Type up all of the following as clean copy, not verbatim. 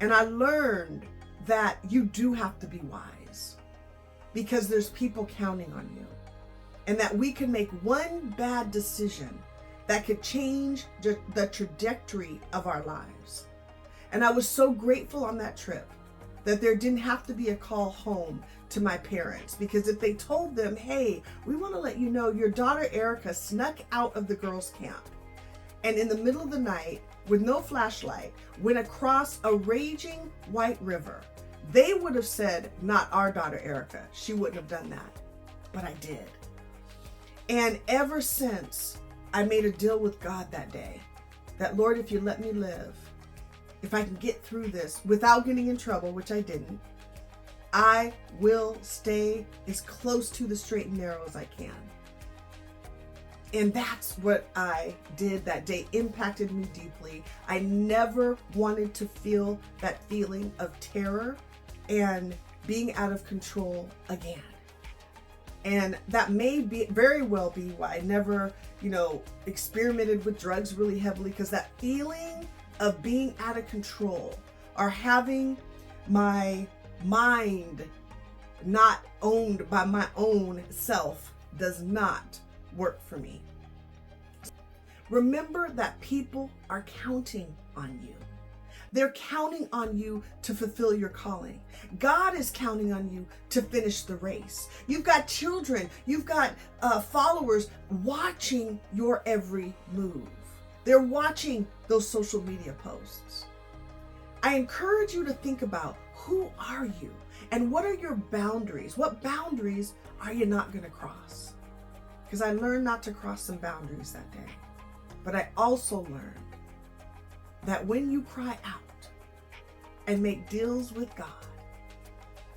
And I learned that you do have to be wise because there's people counting on you, and that we can make one bad decision that could change the trajectory of our lives. And I was so grateful on that trip that there didn't have to be a call home to my parents, because if they told them, hey, we want to let you know your daughter Erica snuck out of the girls' camp and in the middle of the night with no flashlight went across a raging white river, they would have said, not our daughter Erica. She wouldn't have done that. But I did. And ever since, I made a deal with God that day that, Lord, if you let me live, if I can get through this without getting in trouble, which I didn't, I will stay as close to the straight and narrow as I can. And that's what I did that day. Impacted me deeply. I never wanted to feel that feeling of terror and being out of control again. And that may be very well be why I never, experimented with drugs really heavily, because that feeling of being out of control or having my mind not owned by my own self does not work for me. Remember that people are counting on you. They're counting on you to fulfill your calling. God is counting on you to finish the race. You've got children, you've got followers watching your every move. They're watching those social media posts. I encourage you to think about, who are you and what are your boundaries? What boundaries are you not going to cross? Because I learned not to cross some boundaries that day. But I also learned that when you cry out and make deals with God,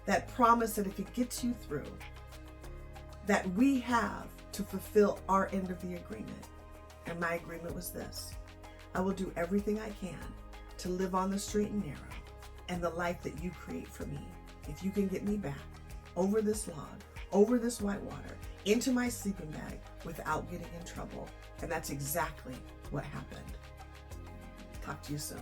that promise that if He gets you through, that we have to fulfill our end of the agreement. And my agreement was this: I will do everything I can to live on the straight and narrow and the life that you create for me. If you can get me back over this log, over this white water, into my sleeping bag without getting in trouble. And that's exactly what happened. Talk to you soon.